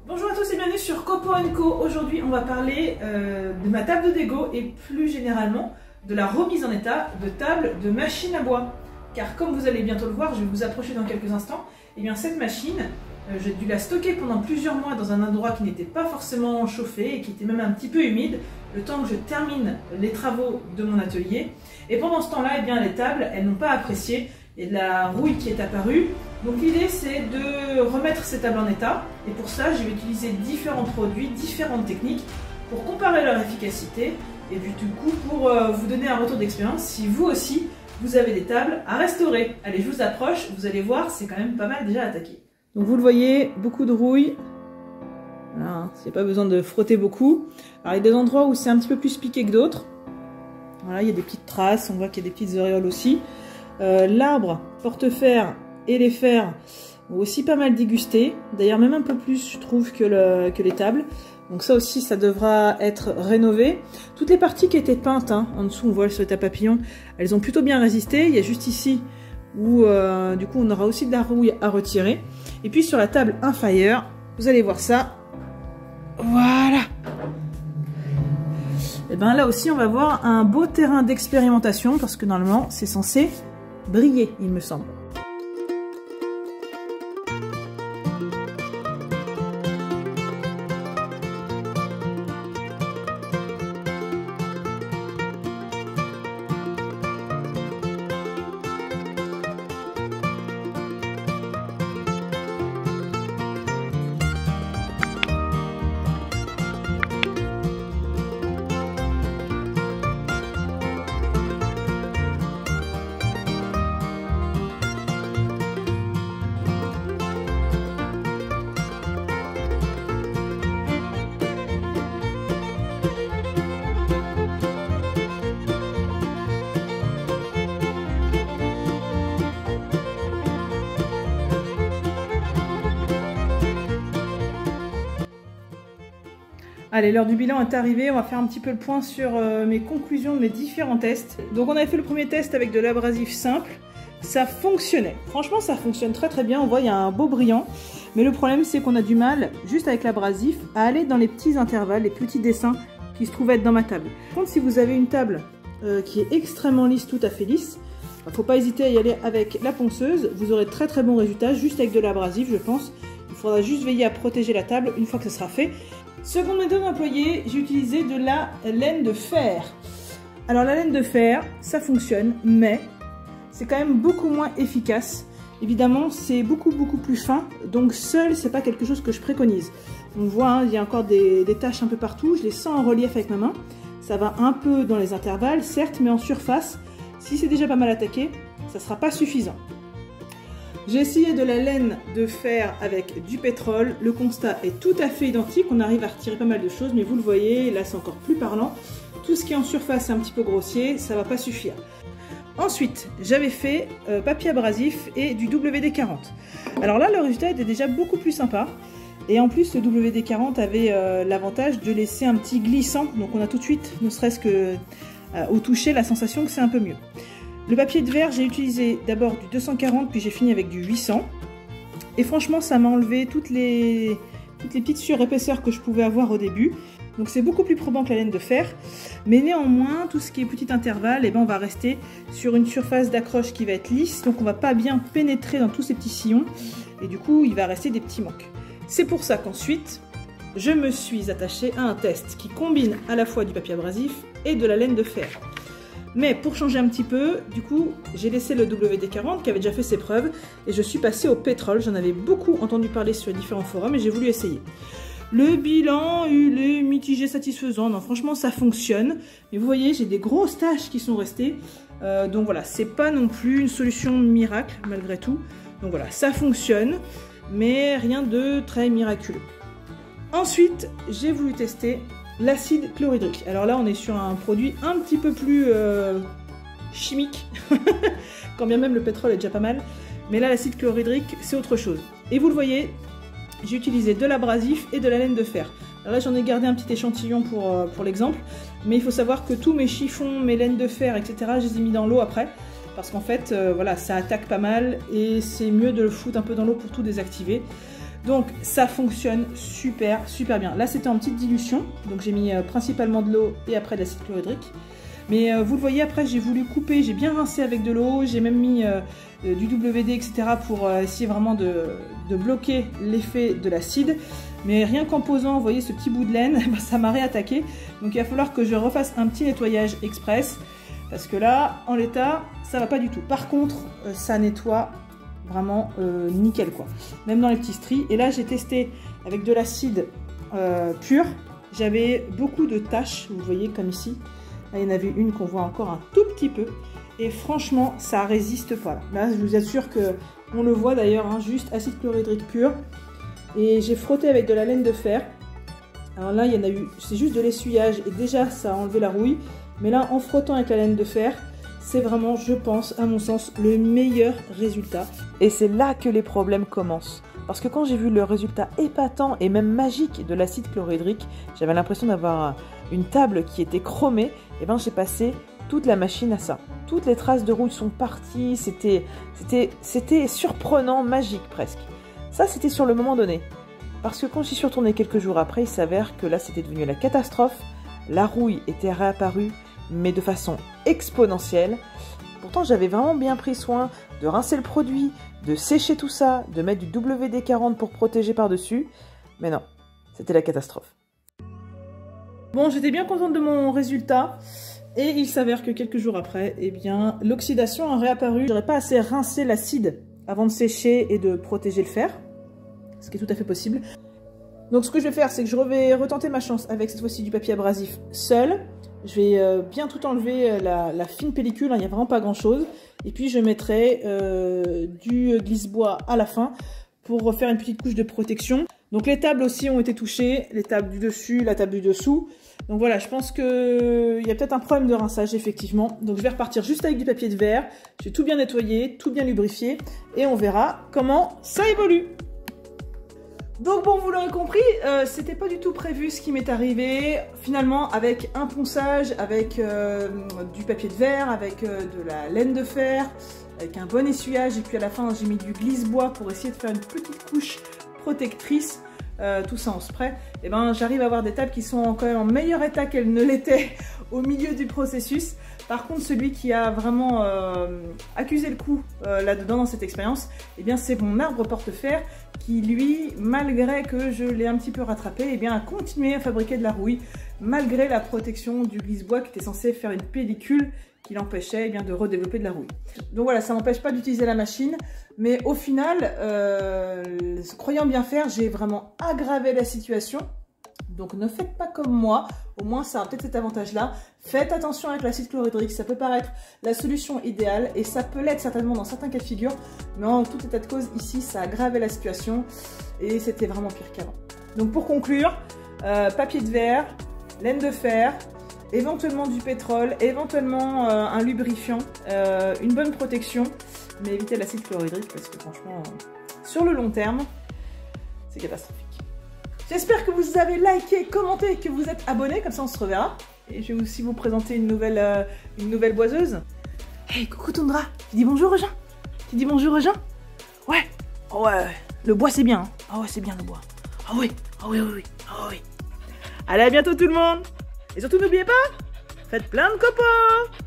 Bonjour à tous et bienvenue sur Copo & Co. Aujourd'hui on va parler de ma table de dégo et plus généralement de la remise en état de table de machine à bois. Car comme vous allez bientôt le voir, je vais vous approcher dans quelques instants, et bien cette machine, j'ai dû la stocker pendant plusieurs mois dans un endroit qui n'était pas forcément chauffé et qui était même un petit peu humide, le temps que je termine les travaux de mon atelier. Et pendant ce temps-là, eh bien, les tables, elles n'ont pas apprécié. Il y a de la rouille qui est apparue. Donc l'idée c'est de remettre ces tables en état. Et pour ça, je vais utiliser différents produits, différentes techniques pour comparer leur efficacité. Et puis du coup, pour vous donner un retour d'expérience, si vous aussi, vous avez des tables à restaurer. Allez, je vous approche, vous allez voir, c'est quand même pas mal déjà attaqué. Donc vous le voyez, beaucoup de rouille. Voilà, il n'y a pas besoin de frotter beaucoup. Alors il y a des endroits où c'est un petit peu plus piqué que d'autres. Voilà, il y a des petites traces, on voit qu'il y a des petites auréoles aussi. L'arbre, porte-fer et les fers ont aussi pas mal dégusté. D'ailleurs même un peu plus je trouve que les tables. Donc ça aussi ça devra être rénové. Toutes les parties qui étaient peintes, hein, en dessous on voit sur le tapis papillon, elles ont plutôt bien résisté. Il y a juste ici où du coup on aura aussi de la rouille à retirer. Et puis sur la table inférieure, vous allez voir ça. Voilà. Et bien là aussi on va voir un beau terrain d'expérimentation parce que normalement c'est censé briller, il me semble. Allez, l'heure du bilan est arrivée, on va faire un petit peu le point sur mes conclusions de mes différents tests. Donc on avait fait le premier test avec de l'abrasif simple, ça fonctionnait. Franchement ça fonctionne très très bien, on voit il y a un beau brillant. Mais le problème c'est qu'on a du mal, juste avec l'abrasif, à aller dans les petits intervalles, les petits dessins qui se trouvaient être dans ma table. Par contre si vous avez une table qui est extrêmement lisse, tout à fait lisse, il ne faut pas hésiter à y aller avec la ponceuse, vous aurez très très bons résultats, juste avec de l'abrasif je pense. Il faudra juste veiller à protéger la table une fois que ce sera fait. Seconde méthode employée, j'ai utilisé de la laine de fer. Alors la laine de fer, ça fonctionne, mais c'est quand même beaucoup moins efficace. Évidemment, c'est beaucoup plus fin, donc seul, c'est pas quelque chose que je préconise. On voit, hein, il y a encore des taches un peu partout, je les sens en relief avec ma main. Ça va un peu dans les intervalles, certes, mais en surface, si c'est déjà pas mal attaqué, ça sera pas suffisant. J'ai essayé de la laine de fer avec du pétrole, le constat est tout à fait identique, on arrive à retirer pas mal de choses, mais vous le voyez, là c'est encore plus parlant. Tout ce qui est en surface est un petit peu grossier, ça va pas suffire. Ensuite, j'avais fait papier abrasif et du WD-40. Alors là, le résultat était déjà beaucoup plus sympa. Et en plus, le WD-40 avait l'avantage de laisser un petit glissant, donc on a tout de suite, ne serait-ce que au toucher, la sensation que c'est un peu mieux. Le papier de verre, j'ai utilisé d'abord du 240, puis j'ai fini avec du 800. Et franchement, ça m'a enlevé toutes les petites surépaisseurs que je pouvais avoir au début. Donc c'est beaucoup plus probant que la laine de fer. Mais néanmoins, tout ce qui est petit intervalle, eh ben, on va rester sur une surface d'accroche qui va être lisse. Donc on va pas bien pénétrer dans tous ces petits sillons. Et du coup, il va rester des petits manques. C'est pour ça qu'ensuite, je me suis attachée à un test qui combine à la fois du papier abrasif et de la laine de fer. Mais pour changer un petit peu, du coup, j'ai laissé le WD-40 qui avait déjà fait ses preuves et je suis passée au pétrole. J'en avais beaucoup entendu parler sur les différents forums et j'ai voulu essayer. Le bilan, il est mitigé satisfaisant. Non, franchement, ça fonctionne. Mais vous voyez, j'ai des grosses taches qui sont restées. Donc voilà, c'est pas non plus une solution miracle malgré tout. Donc voilà, ça fonctionne, mais rien de très miraculeux. Ensuite, j'ai voulu tester l'acide chlorhydrique. Alors là, on est sur un produit un petit peu plus chimique, quand bien même le pétrole est déjà pas mal. Mais là, l'acide chlorhydrique, c'est autre chose. Et vous le voyez, j'ai utilisé de l'abrasif et de la laine de fer. Alors là, j'en ai gardé un petit échantillon pour l'exemple. Mais il faut savoir que tous mes chiffons, mes laines de fer, etc., je les ai mis dans l'eau après. parce qu'en fait, voilà, ça attaque pas mal et c'est mieux de le foutre un peu dans l'eau pour tout désactiver. Donc ça fonctionne super bien. Là c'était en petite dilution, donc j'ai mis principalement de l'eau et après de l'acide chlorhydrique. Mais vous le voyez, après j'ai voulu couper, j'ai bien rincé avec de l'eau, j'ai même mis du WD, etc. pour essayer vraiment de bloquer l'effet de l'acide. Mais rien qu'en posant, vous voyez ce petit bout de laine, ça m'a réattaqué. Donc il va falloir que je refasse un petit nettoyage express, parce que là, en l'état, ça va pas du tout. Par contre, ça nettoie vraiment nickel quoi, même dans les petits stries. Et là j'ai testé avec de l'acide pur, j'avais beaucoup de taches, vous voyez comme ici, là il y en avait une qu'on voit encore un tout petit peu, et franchement ça résiste pas. Là je vous assure que on le voit d'ailleurs, hein, juste acide chlorhydrique pur. Et j'ai frotté avec de la laine de fer. Alors là il y en a eu, c'est juste de l'essuyage et déjà ça a enlevé la rouille, mais là en frottant avec la laine de fer, c'est vraiment, je pense, à mon sens, le meilleur résultat. Et c'est là que les problèmes commencent. Parce que quand j'ai vu le résultat épatant et même magique de l'acide chlorhydrique, j'avais l'impression d'avoir une table qui était chromée, et ben j'ai passé toute la machine à ça. Toutes les traces de rouille sont parties, c'était surprenant, magique presque. Ça, c'était sur le moment donné. Parce que quand j'y suis retournée quelques jours après, il s'avère que là, c'était devenu la catastrophe. La rouille était réapparue, mais de façon exponentielle. Pourtant, j'avais vraiment bien pris soin de rincer le produit, de sécher tout ça, de mettre du WD-40 pour protéger par-dessus. Mais non, c'était la catastrophe. Bon, j'étais bien contente de mon résultat. Et il s'avère que quelques jours après, eh bien, l'oxydation a réapparu. J'aurais pas assez rincé l'acide avant de sécher et de protéger le fer, ce qui est tout à fait possible. Donc ce que je vais faire, c'est que je vais retenter ma chance avec cette fois-ci du papier abrasif seul. Je vais bien tout enlever la fine pellicule, hein, il n'y a vraiment pas grand chose. Et puis je mettrai du glisse-bois à la fin pour refaire une petite couche de protection. Donc les tables aussi ont été touchées, les tables du dessus, la table du dessous. Donc voilà, je pense qu'il y a peut-être un problème de rinçage effectivement. Donc je vais repartir juste avec du papier de verre. Je vais tout bien nettoyer, tout bien lubrifier et on verra comment ça évolue. Donc bon, vous l'aurez compris, c'était pas du tout prévu ce qui m'est arrivé. Finalement, avec un ponçage, avec du papier de verre, avec de la laine de fer, avec un bon essuyage, et puis à la fin j'ai mis du glisse-bois pour essayer de faire une petite couche protectrice, tout ça en spray, et ben j'arrive à avoir des tables qui sont quand même en meilleur état qu'elles ne l'étaient au milieu du processus. Par contre, celui qui a vraiment accusé le coup là-dedans dans cette expérience, eh bien c'est mon arbre porte-fer qui, lui, malgré que je l'ai un petit peu rattrapé, eh bien a continué à fabriquer de la rouille, malgré la protection du glisse-bois qui était censé faire une pellicule qui l'empêchait eh bien de redévelopper de la rouille. Donc voilà, ça m'empêche pas d'utiliser la machine, mais au final, croyant bien faire, j'ai vraiment aggravé la situation. Donc ne faites pas comme moi, au moins ça a peut-être cet avantage-là. Faites attention avec l'acide chlorhydrique, ça peut paraître la solution idéale et ça peut l'être certainement dans certains cas de figure, mais en tout état de cause, ici ça a aggravé la situation et c'était vraiment pire qu'avant. Donc pour conclure, papier de verre, laine de fer, éventuellement du pétrole, éventuellement un lubrifiant, une bonne protection, mais évitez l'acide chlorhydrique parce que franchement, sur le long terme, c'est catastrophique. J'espère que vous avez liké, commenté et que vous êtes abonné, comme ça on se reverra. Et je vais aussi vous présenter une nouvelle boiseuse. Hey, coucou Tundra, tu dis bonjour aux gens? Tu dis bonjour aux gens? Ouais, oh ouais, le bois c'est bien. Hein. Ah ouais, c'est bien le bois. Ah oui, ah oui, oui, oui, ah oui. Allez, à bientôt tout le monde. Et surtout n'oubliez pas, faites plein de copains.